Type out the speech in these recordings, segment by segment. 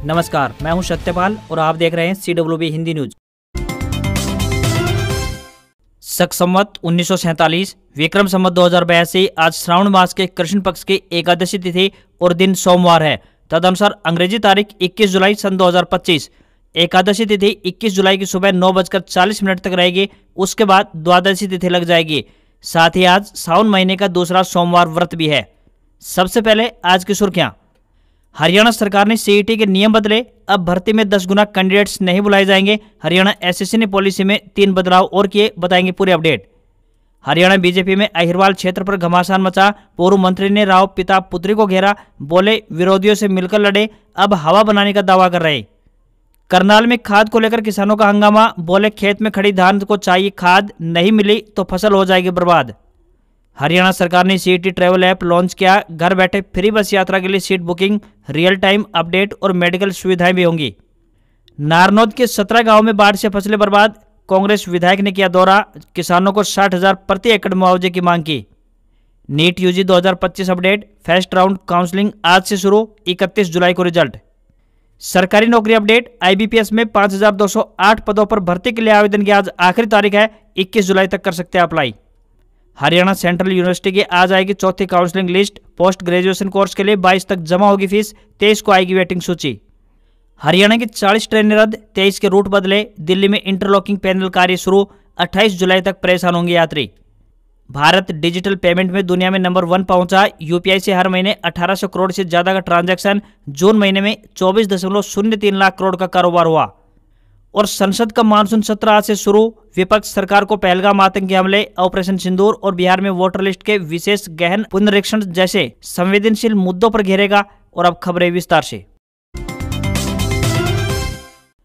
नमस्कार, मैं हूं सत्यपाल और आप देख रहे हैं CWB हिंदी न्यूज। शक संवत 1947 विक्रम संवत 2082 आज श्रावण मास के कृष्ण पक्ष की एकादशी तिथि और दिन सोमवार है। तदनुसार अंग्रेजी तारीख 21 जुलाई सन 2025। एकादशी तिथि 21 जुलाई की सुबह 9:40 तक रहेगी। उसके बाद द्वादशी तिथि लग जाएगी। साथ ही आज सावन महीने का दूसरा सोमवार व्रत भी है। सबसे पहले आज की सुर्खियां। हरियाणा सरकार ने CET के नियम बदले। अब भर्ती में 10 गुना कैंडिडेट्स नहीं बुलाए जाएंगे। हरियाणा SSC ने पॉलिसी में 3 बदलाव और किए, बताएंगे पूरे अपडेट। हरियाणा बीजेपी में अहिरवाल क्षेत्र पर घमासान मचा। पूर्व मंत्री ने राव पिता पुत्री को घेरा, बोले विरोधियों से मिलकर लड़े, अब हवा बनाने का दावा कर रहे। करनाल में खाद को लेकर किसानों का हंगामा, बोले खेत में खड़ी धान को चाहिए खाद, नहीं मिली तो फसल हो जाएगी बर्बाद। हरियाणा सरकार ने CET ट्रैवल ऐप लॉन्च किया। घर बैठे फ्री बस यात्रा के लिए seat booking, real time update और मेडिकल सुविधाएं भी होंगी। नारनौद के 17 गांव में बाढ़ से फसलें बर्बाद। कांग्रेस विधायक ने किया दौरा, किसानों को 60,000 प्रति एकड़ मुआवजे की मांग की। NEET UG 2025 update, first round counselling आज से शुरू, 31 जुलाई को रिजल्ट। सरकारी नौकरी अपडेट, IBPS में 5,208 पदों पर भर्ती के लिए आवेदन की आज आखिरी तारीख है। 21 जुलाई तक कर सकते हैं अप्लाई। हरियाणा सेंट्रल यूनिवर्सिटी की आज आएगी चौथी counselling list. Post graduation course के लिए 22 तक जमा होगी फीस, 23 को आएगी वेटिंग सूची। हरियाणा की 40 ट्रेनें रद्द, 23 के रूट बदले। दिल्ली में इंटरलॉकिंग पैनल कार्य शुरू, 28 जुलाई तक परेशान होंगे यात्री। भारत डिजिटल पेमेंट में दुनिया में नंबर 1 पहुंचा। UPI से हर महीने 1800 करोड़ से ज्यादा का ट्रांजैक्शन। जून महीने में 24.03 लाख करोड़ का कारोबार हुआ। और संसद का मानसून सत्र आज से शुरू। विपक्ष सरकार को पहलगाम आतंकी हमले, ऑपरेशन सिंदूर और बिहार में वोटर लिस्ट के विशेष गहन पुनरीक्षण जैसे संवेदनशील मुद्दों पर घेरेगा। और अब खबरें विस्तार से।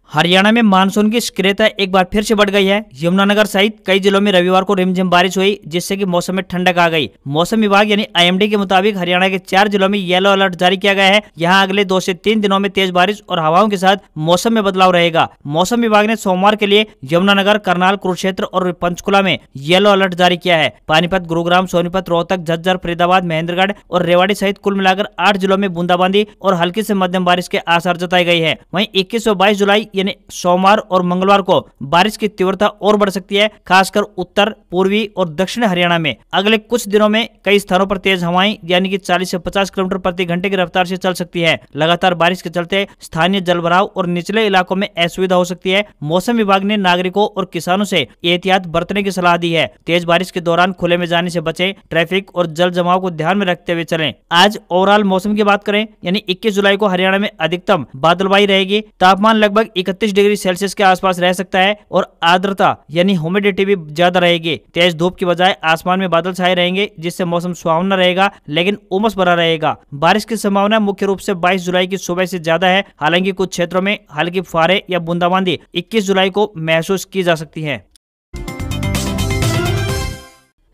हरियाणा में मानसून की सक्रियता एक बार फिर से बढ़ गई है। यमुनानगर सहित कई जिलों में रविवार को रिमझिम बारिश हुई, जिससे कि मौसम में ठंडक आ गई। मौसम विभाग यानी IMD के मुताबिक हरियाणा के 4 जिलों में येलो अलर्ट जारी किया गया है। यहां अगले 2 से 3 दिनों में तेज बारिश और हवाओं के साथ मौसम में बदलाव रहेगा। मौसम विभाग ने सोमवार के लिए यमुनानगर, करनाल, कुरुक्षेत्र और पंचकुला में येलो अलर्ट जारी किया है। पानीपत, गुरुग्राम, सोनीपत, रोहतक, झज्जर, फरीदाबाद, महेंद्रगढ़ और रेवाड़ी सहित कुल मिलाकर 8 जिलों में बूंदाबांदी और हल्की से मध्यम बारिश के आसार जताई गई है। वहीं 21 और 22 जुलाई यानी सोमवार और मंगलवार को बारिश की तीव्रता और बढ़ सकती है, खासकर उत्तर, पूर्वी और दक्षिणी हरियाणा में। अगले कुछ दिनों में कई स्थानों पर तेज हवाएं यानी कि 40 से 50 किलोमीटर प्रति घंटे की रफ्तार से चल सकती है। लगातार बारिश के चलते स्थानीय जलभराव और निचले इलाकों में असुविधा हो सकती है। मौसम विभाग ने नागरिकों और किसानों से एहतियात बरतने की सलाह दी है। तेज बारिश के दौरान खुले में जाने से बचें, ट्रैफिक और जल जमाव को ध्यान में रखते हुए चलें। आज ओवरऑल मौसम की बात करें यानी 21 जुलाई को हरियाणा में अधिकतम बादलबाई रहेगी। तापमान लगभग 31 डिग्री सेल्सियस के आसपास रह सकता है और आर्द्रता यानी ह्यूमिडिटी भी ज्यादा रहेगी। तेज धूप की बजाय आसमान में बादल छाए रहेंगे, जिससे मौसम सुहावना रहेगा लेकिन उमस भरा रहेगा। बारिश की संभावना मुख्य रूप से 22 जुलाई की सुबह से ज्यादा है। हालांकि कुछ क्षेत्रों में हल्की फुहारें या बूंदाबांदी 21 जुलाई को महसूस की जा सकती है।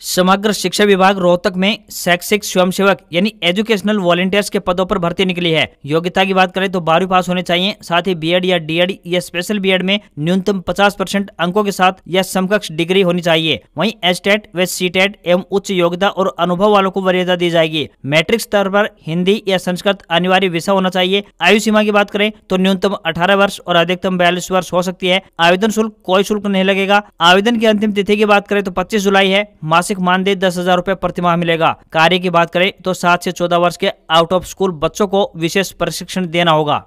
समग्र शिक्षा विभाग रोहतक में शैक्षिक स्वयंसेवक यानी एजुकेशनल वॉलंटियर्स के पदों पर भर्ती निकली है। योग्यता की बात करें तो 12वीं पास होने चाहिए। साथ ही B.Ed या D.Ed या स्पेशल B.Ed में न्यूनतम 50% अंकों के साथ या समकक्ष डिग्री होनी चाहिए। वहीं STET व CTET एवं उच्च योग्यता और अनुभव वालों को वरीयता दी जाएगी। मैट्रिक स्तर पर हिंदी या संस्कृत अनिवार्य विषय होना चाहिए। आयु सीमा की बात करें तो न्यूनतम 18 वर्ष और अधिकतम 42 वर्ष हो सकती है। आवेदन शुल्क कोई शुल्क नहीं लगेगा। आवेदन की अंतिम तिथि की बात करें तो 25 जुलाई है। मासिक मानदेय 10,000 रुपए प्रति माह मिलेगा। कार्य की बात करें तो 7 से 14 वर्ष के आउट ऑफ स्कूल बच्चों को विशेष प्रशिक्षण देना होगा।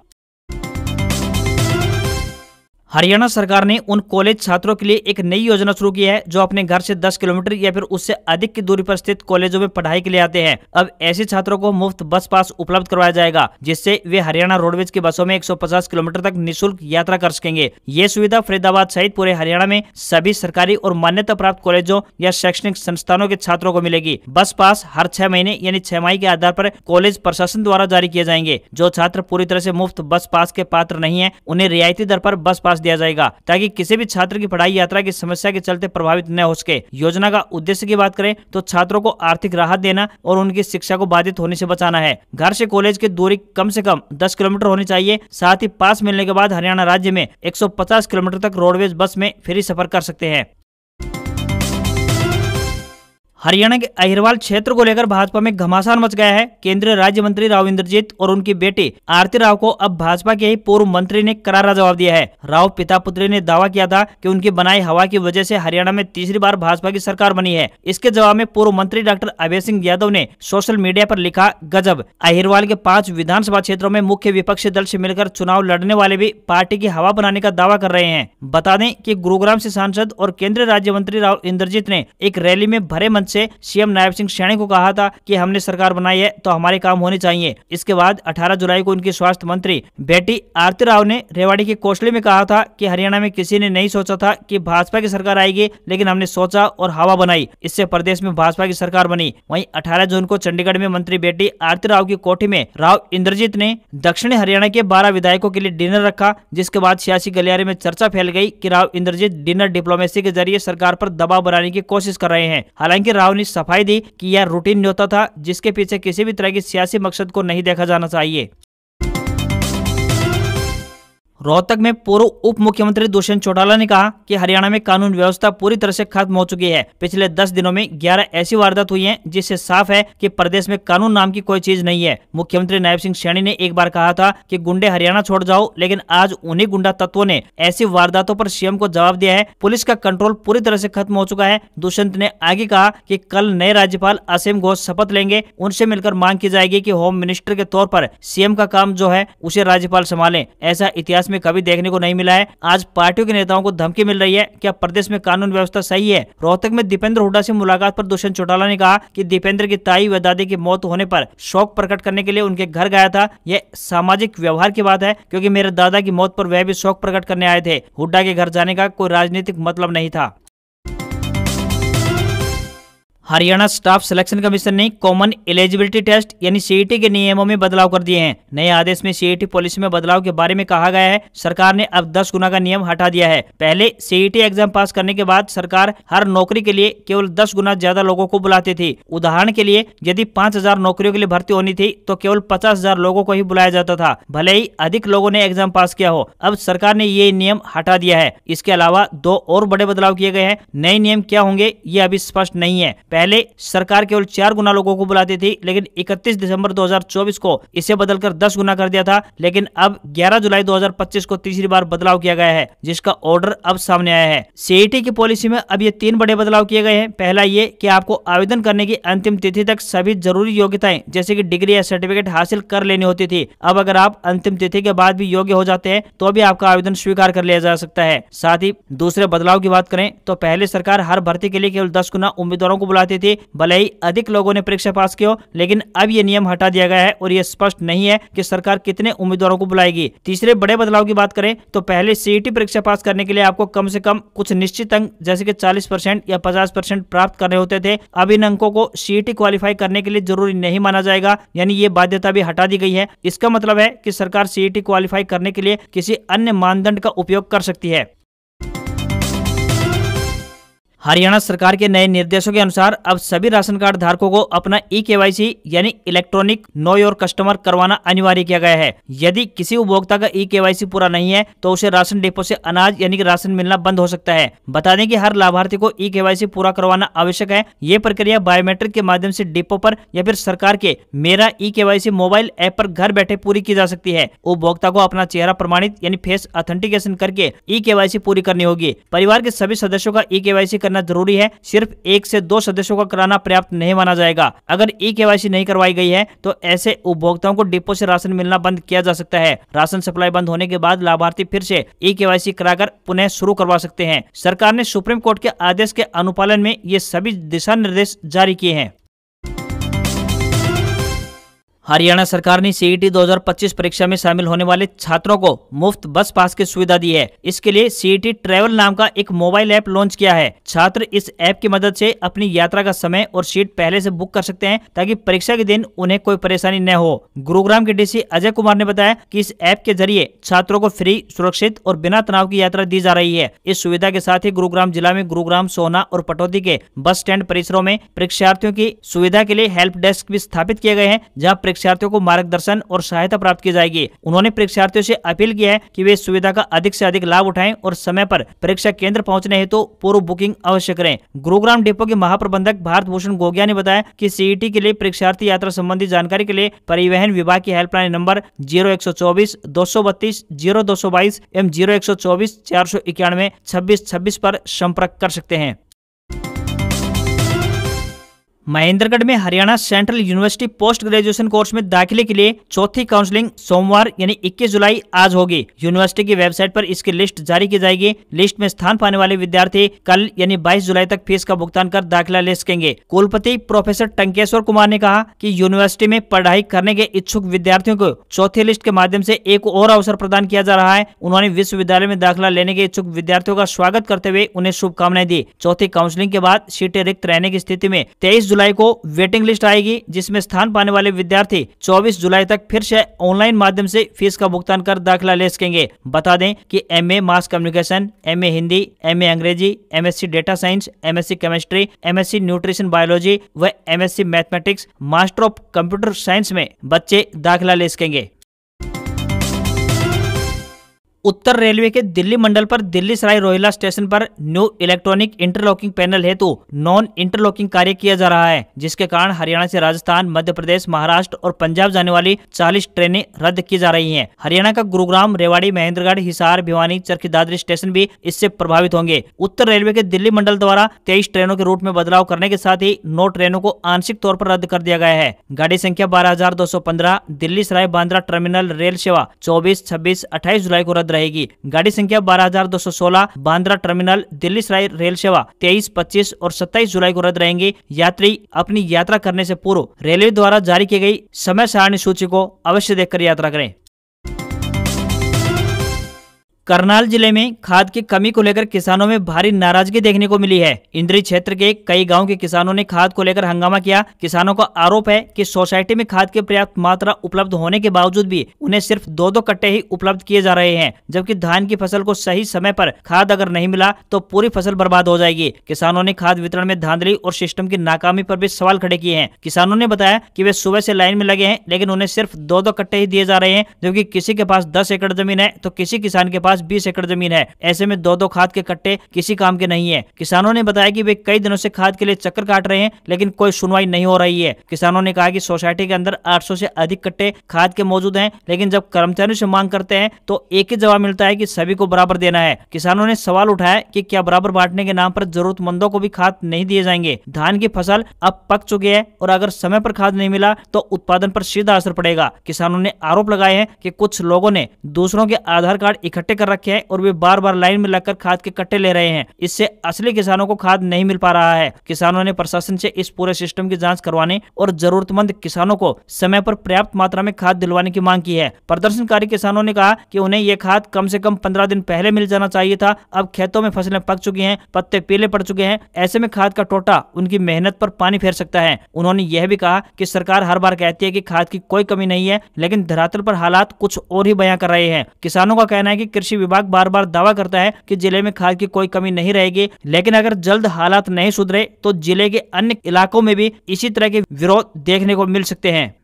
हरियाणा सरकार ने उन कॉलेज छात्रों के लिए एक नई योजना शुरू की है जो अपने घर से 10 किलोमीटर या फिर उससे अधिक की दूरी पर स्थित कॉलेजों में पढ़ाई के लिए आते हैं। अब ऐसे छात्रों को मुफ्त बस पास उपलब्ध करवाया जाएगा, जिससे वे हरियाणा रोडवेज की बसों में 150 किलोमीटर तक निःशुल्क यात्रा कर सकेंगे। ये सुविधा फरीदाबाद सहित पूरे हरियाणा में सभी सरकारी और मान्यता प्राप्त कॉलेजों या शैक्षणिक संस्थानों के छात्रों को मिलेगी। बस पास हर 6 महीने यानी 6 माही के आधार पर कॉलेज प्रशासन द्वारा जारी किए जाएंगे। जो छात्र पूरी तरह से मुफ्त बस पास के पात्र नहीं है, उन्हें रियायती दर पर बस पास दिया जाएगा, ताकि किसी भी छात्र की पढ़ाई यात्रा की समस्या के चलते प्रभावित न हो सके। योजना का उद्देश्य की बात करें तो छात्रों को आर्थिक राहत देना और उनकी शिक्षा को बाधित होने से बचाना है। घर से कॉलेज की दूरी कम से कम 10 किलोमीटर होनी चाहिए। साथ ही पास मिलने के बाद हरियाणा राज्य में 150 किलोमीटर तक रोडवेज बस में फ्री सफर कर सकते हैं। हरियाणा के अहिरवाल क्षेत्र को लेकर भाजपा में घमासान मच गया है। केंद्रीय राज्य मंत्री राव इंद्रजीत और उनकी बेटी आरती राव को अब भाजपा के ही पूर्व मंत्री ने करारा जवाब दिया है। राव पिता पुत्री ने दावा किया था कि उनकी बनाई हवा की वजह से हरियाणा में तीसरी बार भाजपा की सरकार बनी है। इसके जवाब में पूर्व मंत्री डॉक्टर अभय सिंह यादव ने सोशल मीडिया पर लिखा, गजब। अहिरवाल के 5 विधानसभा क्षेत्रों में मुख्य विपक्षी दल से मिलकर चुनाव लड़ने वाले भी पार्टी की हवा बनाने का दावा कर रहे हैं। बता दें कि गुरुग्राम से सांसद और केंद्रीय राज्य मंत्री राव इंद्रजीत ने एक रैली में भरे मंच से सीएम नायब सिंह सैनी को कहा था कि हमने सरकार बनाई है तो हमारे काम होने चाहिए। इसके बाद 18 जुलाई को उनकी स्वास्थ्य मंत्री बेटी आरती राव ने रेवाड़ी के कोसली में कहा था कि हरियाणा में किसी ने नहीं सोचा था कि भाजपा की सरकार आएगी, लेकिन हमने सोचा और हवा बनाई, इससे प्रदेश में भाजपा की सरकार बनी। वहीं 18 जून को चंडीगढ़ में मंत्री बेटी आरती राव की कोठी में राव इंद्रजीत ने दक्षिणी हरियाणा के 12 विधायकों के लिए डिनर रखा, जिसके बाद सियासी गलियारे में चर्चा फैल गई कि राव इंद्रजीत डिनर डिप्लोमेसी के जरिए सरकार पर दबाव बनाने की कोशिश कर रहे हैं। हालांकि राव ने सफाई दी कि यह रूटीन न्योता था, जिसके पीछे किसी भी तरह की सियासी मकसद को नहीं देखा जाना चाहिए। रोहतक में पूर्व उप मुख्यमंत्री दुष्यंत चौटाला ने कहा कि हरियाणा में कानून व्यवस्था पूरी तरह से खत्म हो चुकी है। पिछले 10 दिनों में 11 ऐसी वारदात हुई हैं, जिससे साफ है कि प्रदेश में कानून नाम की कोई चीज नहीं है। मुख्यमंत्री नायब सिंह सैनी ने एक बार कहा था कि गुंडे हरियाणा छोड़ जाओ, लेकिन आज उन्हीं गुंडा तत्वों ने ऐसी वारदातों पर सीएम को जवाब दिया है। पुलिस का कंट्रोल पूरी तरह से खत्म हो चुका है। दुष्यंत ने आगे कहा कि कल नए राज्यपाल असीम घोष शपथ लेंगे, उनसे मिलकर मांग की जाएगी कि होम मिनिस्टर के तौर पर सीएम का काम जो है उसे राज्यपाल संभालें। ऐसा इतिहास में कभी देखने को नहीं मिला है। आज पार्टियों के नेताओं को धमकी मिल रही है। क्या प्रदेश में कानून व्यवस्था सही है? रोहतक में दीपेंद्र हुड्डा से मुलाकात पर दुष्यंत चौटाला ने कहा कि दीपेंद्र की ताई व दादी की मौत होने पर शोक प्रकट करने के लिए उनके घर गया था। यह सामाजिक व्यवहार की बात है, क्योंकि मेरे दादा की मौत पर वह भी शोक प्रकट करने आए थे। हुड्डा के घर जाने का कोई राजनीतिक मतलब नहीं था। हरियाणा स्टाफ सिलेक्शन कमीशन ने कॉमन एलिजिबिलिटी टेस्ट यानी सीईटी के नियमों में बदलाव कर दिए हैं। नए आदेश में सीईटी पॉलिसी में बदलाव के बारे में कहा गया है। सरकार ने अब 10 गुना का नियम हटा दिया है। पहले सीईटी एग्जाम पास करने के बाद सरकार हर नौकरी के लिए केवल 10 गुना ज्यादा लोगों को बुलाती थी। उदाहरण के लिए यदि 5000 नौकरियों के लिए भर्ती होनी थी तो केवल 50,000 लोगों को ही बुलाया जाता था, भले ही अधिक लोगों ने एग्जाम पास किया हो। अब सरकार ने ये नियम हटा दिया है। इसके अलावा 2 और बड़े बदलाव किए गए हैं। नए नियम क्या होंगे ये अभी स्पष्ट नहीं है। पहले सरकार केवल 4 गुना लोगों को बुलाती थी, लेकिन 31 दिसंबर 2024 को इसे बदलकर 10 गुना कर दिया था। लेकिन अब 11 जुलाई 2025 को तीसरी बार बदलाव किया गया है, जिसका ऑर्डर अब सामने आया है। सीईटी की पॉलिसी में अब ये 3 बड़े बदलाव किए गए हैं। पहला ये कि आपको आवेदन करने की अंतिम तिथि तक सभी जरूरी योग्यताएं जैसे कि डिग्री या सर्टिफिकेट हासिल कर लेनी होती थी। अब अगर आप अंतिम तिथि के बाद भी योग्य हो जाते हैं तो भी आपका आवेदन स्वीकार कर लिया जा सकता है। साथ ही दूसरे बदलाव की बात करें तो पहले सरकार हर भर्ती के लिए केवल 10 गुना उम्मीदवारों को बुलाती थी, भले ही अधिक लोगों ने परीक्षा पास की हो। लेकिन अब यह नियम हटा दिया गया है और यह स्पष्ट नहीं है कि सरकार कितने उम्मीदवारों को बुलाएगी। तीसरे बड़े बदलाव की बात करें तो पहले सीईटी परीक्षा पास करने के लिए आपको कम से कम कुछ निश्चित अंक जैसे कि 40% या 50% प्राप्त करने होते थे। अब इन अंकों को सीईटी क्वालिफाई करने के लिए जरूरी नहीं माना जाएगा, यानी ये बाध्यता भी हटा दी गई है। इसका मतलब है कि सरकार सीईटी क्वालिफाई करने के लिए किसी अन्य मानदंड का उपयोग कर सकती है। हरियाणा सरकार के नए निर्देशों के अनुसार अब सभी राशन कार्ड धारकों को अपना ई-केवाईसी यानी इलेक्ट्रॉनिक नो योर कस्टमर करवाना अनिवार्य किया गया है। यदि किसी उपभोक्ता का ई-केवाईसी पूरा नहीं है तो उसे राशन डिपो से अनाज यानी कि राशन मिलना बंद हो सकता है। बता दें कि हर लाभार्थी को ई-केवाईसी पूरा करवाना आवश्यक है। ये प्रक्रिया बायोमेट्रिक के माध्यम से डिपो पर या फिर सरकार के मेरा ई-केवाईसी मोबाइल ऐप पर घर बैठे पूरी की जा सकती है। उपभोक्ता को अपना चेहरा प्रमाणित यानी फेस ऑथेंटिकेशन करके ई-केवाईसी पूरी करनी होगी। परिवार के सभी सदस्यों का ई-केवाईसी जरूरी है। सिर्फ 1 से 2 सदस्यों का कराना पर्याप्त नहीं माना जाएगा। अगर ई-केवाईसी नहीं करवाई गई है तो ऐसे उपभोक्ताओं को डिपो से राशन मिलना बंद किया जा सकता है। राशन सप्लाई बंद होने के बाद लाभार्थी फिर से ई-केवाईसी कराकर पुनः शुरू करवा सकते हैं। सरकार ने सुप्रीम कोर्ट के आदेश के अनुपालन में ये सभी दिशा निर्देश जारी किए हैं। हरियाणा सरकार ने सीईटी 2025 परीक्षा में शामिल होने वाले छात्रों को मुफ्त बस पास की सुविधा दी है। इसके लिए सीईटी ट्रैवल नाम का एक मोबाइल ऐप लॉन्च किया है। छात्र इस ऐप की मदद से अपनी यात्रा का समय और सीट पहले से बुक कर सकते हैं ताकि परीक्षा के दिन उन्हें कोई परेशानी न हो। गुरुग्राम के डीसी अजय कुमार ने बताया कि इस ऐप के जरिए छात्रों को फ्री, सुरक्षित और बिना तनाव की यात्रा दी जा रही है। इस सुविधा के साथ ही गुरुग्राम जिला में गुरुग्राम, सोहना और पटौदी के बस स्टैंड परिसरों में परीक्षार्थियों की सुविधा के लिए हेल्प डेस्क भी स्थापित किए गए हैं, जहाँ परीक्षार्थियों को मार्गदर्शन और सहायता प्राप्त की जाएगी। उन्होंने परीक्षार्थियों से अपील की है कि वे इस सुविधा का अधिक से अधिक लाभ उठाएं और समय पर परीक्षा केंद्र पहुंचने हेतु तो पूर्व बुकिंग अवश्य करें। गुरुग्राम डिपो के महाप्रबंधक भारत भूषण गोगिया ने बताया कि सीईटी के लिए परीक्षार्थी यात्रा संबंधी जानकारी के लिए परिवहन विभाग की हेल्पलाइन नंबर 0124 232 0222 एवं 0124 491 2626 पर संपर्क कर सकते हैं। महेंद्रगढ़ में Haryana central university post graduation course में दाखिले के लिए चौथी काउंसलिंग सोमवार यानी 21 जुलाई आज होगी। यूनिवर्सिटी की वेबसाइट पर इसकी लिस्ट जारी की जाएगी। लिस्ट में स्थान पाने वाले विद्यार्थी कल यानी 22 जुलाई तक फीस का भुगतान कर दाखिला ले सकेंगे। कुलपति प्रोफेसर टंकेश्वर कुमार ने कहा कि यूनिवर्सिटी में पढ़ाई करने के इच्छुक विद्यार्थियों को चौथी लिस्ट के माध्यम से एक और अवसर प्रदान किया जा रहा है। उन्होंने विश्वविद्यालय में दाखिला लेने के इच्छुक विद्यार्थियों का स्वागत करते हुए उन्हें शुभकामनाएं दी। चौथी काउंसलिंग के बाद सीटें रिक्त रहने की स्थिति में 23 जुलाई को वेटिंग लिस्ट आएगी, जिसमें स्थान पाने वाले विद्यार्थी 24 जुलाई तक फिर से ऑनलाइन माध्यम से फीस का भुगतान कर दाखिला ले सकेंगे। बता दें कि MA mass communication, MA Hindi, MA अंग्रेजी, MSc data science, MSc chemistry, MSc nutrition biology व MSc mathematics, master of computer science में बच्चे दाखिला ले सकेंगे। उत्तर रेलवे के दिल्ली मंडल पर दिल्ली सराय रोहिल्ला स्टेशन पर न्यू इलेक्ट्रॉनिक इंटरलॉकिंग पैनल हेतु नॉन इंटरलॉकिंग कार्य किया जा रहा है, जिसके कारण हरियाणा से राजस्थान, मध्य प्रदेश, महाराष्ट्र और पंजाब जाने वाली 40 ट्रेनें रद्द की जा रही हैं। हरियाणा का गुरुग्राम, रेवाड़ी, महेंद्रगढ़, हिसार, भिवानी, चरखी दादरी स्टेशन भी इससे प्रभावित होंगे। उत्तर रेलवे के दिल्ली मंडल द्वारा 23 ट्रेनों के रूट में बदलाव करने के साथ ही 9 ट्रेनों को आंशिक तौर पर रद्द कर दिया गया है। गाड़ी संख्या 12215 दिल्ली सराय बांद्रा टर्मिनल रेल सेवा 24, 26, 28 जुलाई को रद्द रहेगी। गाड़ी संख्या 12216 बांद्रा टर्मिनल दिल्ली सराय रेल सेवा 23, 25 और 27 जुलाई को रद्द रहेंगी। यात्री अपनी यात्रा करने से पूर्व रेलवे द्वारा जारी की गई समय सारणी सूची को अवश्य देखकर यात्रा करें। करनाल जिले में खाद की कमी को लेकर किसानों में भारी नाराजगी देखने को मिली है। इंद्री क्षेत्र के कई गांव के किसानों ने खाद को लेकर हंगामा किया। किसानों का आरोप है कि सोसाइटी में खाद की पर्याप्त मात्रा उपलब्ध होने के बावजूद भी उन्हें सिर्फ 2-2 कट्टे ही उपलब्ध किए जा रहे हैं, जबकि धान की फसल को सही समय पर खाद अगर नहीं मिला तो पूरी फसल बर्बाद हो जाएगी। किसानों ने खाद वितरण में धांधली और सिस्टम की नाकामी पर भी सवाल खड़े किए हैं। किसानों ने बताया कि वे सुबह से लाइन में लगे हैं, लेकिन उन्हें सिर्फ 2-2 कट्टे ही दिए जा रहे हैं, जबकि किसी के पास 10 एकड़ जमीन है तो किसी किसान के पास 20 एकड़ जमीन है। ऐसे में 2-2 खाद के कट्टे किसी काम के नहीं है। किसानों ने बताया कि वे कई दिनों से खाद के लिए चक्कर काट रहे हैं, लेकिन कोई सुनवाई नहीं हो रही है। किसानों ने कहा कि सोसाइटी के अंदर 800 से अधिक कट्टे खाद के मौजूद हैं, लेकिन जब कर्मचारियों से मांग करते हैं तो एक ही जवाब मिलता है कि सभी को बराबर देना है। किसानों ने सवाल उठाया कि क्या बराबर बांटने के नाम पर जरूरतमंदों को भी खाद नहीं दिए जाएंगे। धान की फसल अब पक चुकी है और अगर समय पर खाद नहीं मिला तो उत्पादन पर सीधा असर पड़ेगा। किसानों ने आरोप लगाए हैं कि कुछ लोगों ने दूसरों के आधार कार्ड इकट्ठे कर रखे हैं और वे बार बार लाइन में लगकर खाद के कट्टे ले रहे हैं। इससे असली किसानों को खाद नहीं मिल पा रहा है। किसानों ने प्रशासन से इस पूरे सिस्टम की जांच करवाने और जरूरतमंद किसानों को समय पर पर्याप्त मात्रा में खाद दिलवाने की मांग की है। प्रदर्शनकारी किसानों ने कहा कि उन्हें यह खाद कम से कम 15 दिन पहले मिल जाना चाहिए था। अब खेतों में फसलें पक चुकी हैं, पत्ते पीले पड़ चुके हैं। ऐसे में खाद का टोटा उनकी मेहनत पर पानी फेर सकता है। उन्होंने यह भी कहा कि सरकार हर बार कहती है कि खाद की कोई कमी नहीं है, लेकिन धरातल पर हालात कुछ और ही बयां कर रहे हैं। किसानों का कहना है कि कृषि विभाग बार बार दावा करता है कि जिले में खाद की कोई कमी नहीं रहेगी, लेकिन अगर जल्द हालात नहीं सुधरे तो जिले के अन्य इलाकों में भी इसी तरह के विरोध देखने को मिल सकते हैं।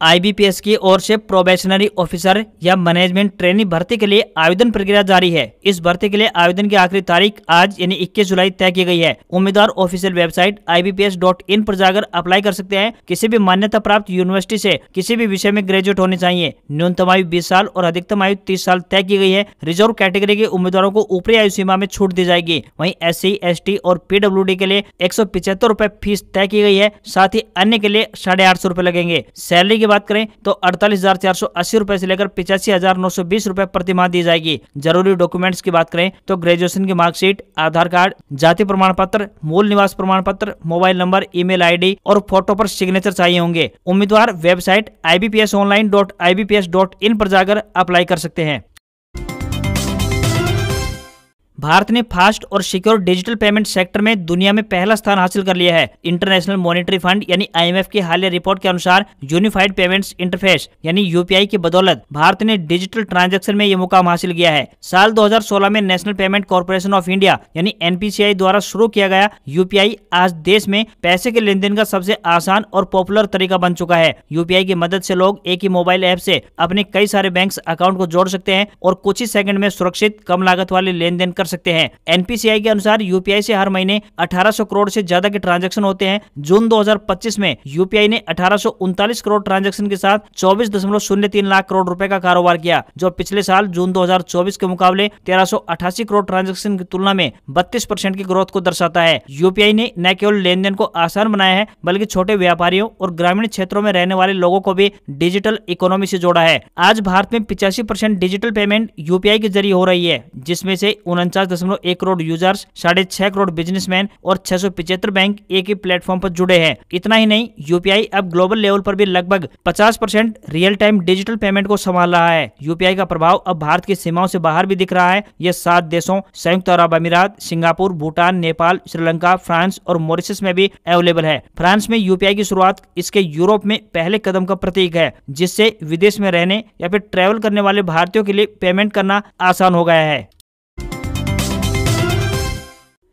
आईबीपीएस की ओर से प्रोबेशनरी ऑफिसर या मैनेजमेंट ट्रेनी भर्ती के लिए आवेदन प्रक्रिया जारी है। इस भर्ती के लिए आवेदन की आखिरी तारीख आज यानी 21 जुलाई तय की गई है। उम्मीदवार ऑफिशियल वेबसाइट ibps.in पर जाकर अप्लाई कर सकते हैं। किसी भी मान्यता प्राप्त यूनिवर्सिटी से किसी भी विषय में ग्रेजुएट होने चाहिए। न्यूनतम आयु 20 साल और अधिकतम आयु 30 साल तय की गई है। रिजर्व कैटेगरी के उम्मीदवारों को ऊपरी आयु सीमा में छूट दी जाएगी। वहीं SC, ST और PWD के लिए 175 रुपए फीस तय की गई है। साथ ही अन्य के लिए 850 रुपए लगेंगे। सैलरी की बात करें तो 48,480 रुपए से लेकर 85,920 रुपए प्रति माह दी जाएगी। जरूरी डॉक्यूमेंट्स की बात करें तो ग्रेजुएशन की मार्कशीट, आधार कार्ड, जाति प्रमाण पत्र, मूल निवास प्रमाण पत्र, मोबाइल नंबर, ईमेल आईडी और फोटो पर सिग्नेचर चाहिए होंगे। उम्मीदवार वेबसाइट ibpsonline.ibps.in पर जाकर अप्लाई कर सकते हैं। भारत ने फास्ट और सिक्योर डिजिटल पेमेंट सेक्टर में दुनिया में पहला स्थान हासिल कर लिया है। इंटरनेशनल मॉनेटरी फंड यानी IMF की हालिया रिपोर्ट के अनुसार यूनिफाइड पेमेंट्स इंटरफेस यानी UPI की बदौलत भारत ने डिजिटल ट्रांजैक्शन में ये मुकाम हासिल किया है। साल 2016 में national payment corporation of India यानी NPCI द्वारा शुरू किया गया UPI आज देश में पैसे के लेन देन का सबसे आसान और पॉपुलर तरीका बन चुका है। UPI की मदद से लोग एक ही मोबाइल ऐप से अपने कई सारे बैंक अकाउंट को जोड़ सकते हैं और कुछ ही सेकंड में सुरक्षित कम लागत वाले लेन देन कर सकते हैं। NPCI के अनुसार UPI से हर महीने 1800 करोड़ से ज्यादा के ट्रांजैक्शन होते हैं। जून 2025 में UPI ने 1839 करोड़ ट्रांजैक्शन के साथ 24.03 लाख करोड़ रुपए का कारोबार किया, जो पिछले साल जून 2024 के मुकाबले 1388 करोड़ ट्रांजैक्शन की तुलना में 32% की ग्रोथ को दर्शाता है। UPI ने न केवल लेन देन को आसान बनाया है बल्कि छोटे व्यापारियों और ग्रामीण क्षेत्रों में रहने वाले लोगों को भी डिजिटल इकोनॉमी से जोड़ा है। आज भारत में 85% डिजिटल पेमेंट UPI के जरिए हो रही है, जिसमें से 49.1 करोड़ यूजर्स, 6.5 करोड़ बिजनेसमैन और 675 बैंक एक ही प्लेटफॉर्म पर जुड़े हैं। इतना ही नहीं, UPI अब ग्लोबल लेवल पर भी लगभग 50% रियल टाइम डिजिटल पेमेंट को संभाल रहा है। UPI का प्रभाव अब भारत की सीमाओं से बाहर भी दिख रहा है। यह 7 देशों संयुक्त अरब अमीरात, सिंगापुर, भूटान, नेपाल, श्रीलंका, फ्रांस और मॉरिशस में भी अवेलेबल है। फ्रांस में UPI की शुरुआत इसके यूरोप में पहले कदम का प्रतीक है, जिससे विदेश में रहने या फिर ट्रैवल करने वाले भारतीयों के लिए पेमेंट करना आसान हो गया है।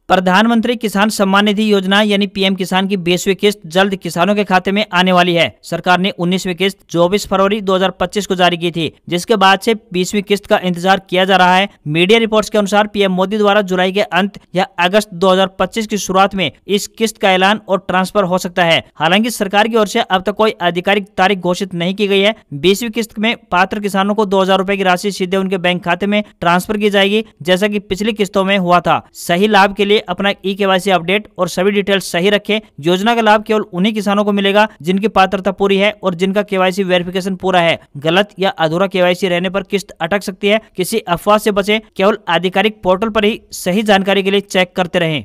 प्रधानमंत्री किसान सम्मान निधि योजना यानी PM किसान की 20वीं किस्त जल्द किसानों के खाते में आने वाली है। सरकार ने 19वीं किस्त 24 फरवरी 2025 को जारी की थी, जिसके बाद से 20वीं किस्त का इंतजार किया जा रहा है। मीडिया रिपोर्ट्स के अनुसार PM मोदी द्वारा जुलाई के अंत या अगस्त 2025 की शुरुआत में इस किस्त का ऐलान और ट्रांसफर हो सकता है। हालांकि सरकार की ओर से अब तक कोई आधिकारिक तारीख घोषित नहीं की गई है। 20वीं किस्त में पात्र किसानों को 2000 रुपए की राशि सीधे उनके बैंक खाते में ट्रांसफर की जाएगी, जैसा कि पिछली किस्तों में हुआ था। सही लाभ के लिए अपना eKYC अपडेट और सभी डिटेल्स सही रखें। योजना का लाभ केवल उन्हीं किसानों को मिलेगा जिनकी पात्रता पूरी है और जिनका KYC वेरिफिकेशन पूरा है। गलत या अधूरा KYC रहने पर किस्त अटक सकती है। किसी अफवाह से बचें, केवल आधिकारिक पोर्टल पर ही सही जानकारी के लिए चेक करते रहें।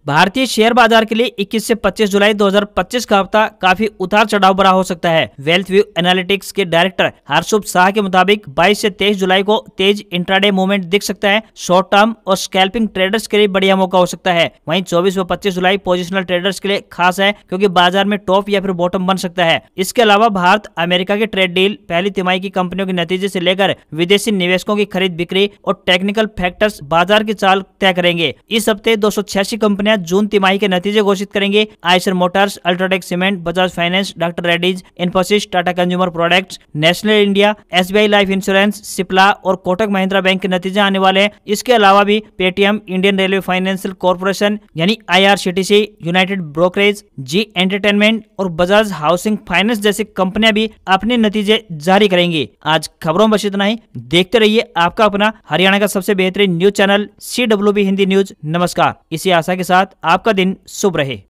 भारतीय शेयर बाजार के लिए 21 से 25 जुलाई 2025 का हफ्ता काफी उतार चढ़ाव भरा हो सकता है। वेल्थ व्यू एनालिटिक्स के डायरेक्टर हर्षुभ शाह के मुताबिक 22 से 23 जुलाई को तेज इंट्राडे मूवमेंट दिख सकता है। शॉर्ट टर्म और स्कैल्पिंग ट्रेडर्स के लिए बढ़िया मौका हो सकता है। वहीं 24 व 25 जुलाई पोजिशनल ट्रेडर्स के लिए खास है, क्योंकि बाजार में टॉप या फिर बॉटम बन सकता है। इसके अलावा भारत अमेरिका के ट्रेड डील, पहली तिमाही की कंपनियों के नतीजे से लेकर विदेशी निवेशकों की खरीद बिक्री और टेक्निकल फैक्टर्स बाजार की चाल तय करेंगे। इस हफ्ते 286 कंपनियां जून तिमाही के नतीजे घोषित करेंगे। Eicher Motors, UltraTech cement, Bajaj finance, doctor Reddy's, Infosys, Tata consumer products, national India, SBI life insurance, Cipla और कोटक महिंद्रा बैंक के नतीजे आने वाले हैं। इसके अलावा भी Paytm, Indian railway financial corporation यानी IRCTC, यूनाइटेड ब्रोकरेज, जी एंटरटेनमेंट और बजाज हाउसिंग फाइनेंस जैसी कंपनियां भी अपने नतीजे जारी करेंगी। आज खबरों में बस इतना ही। देखते रहिए आपका अपना हरियाणा का सबसे बेहतरीन news channel CWB Hindi news. नमस्कार। इसी आशा के साथ आपका दिन शुभ रहे।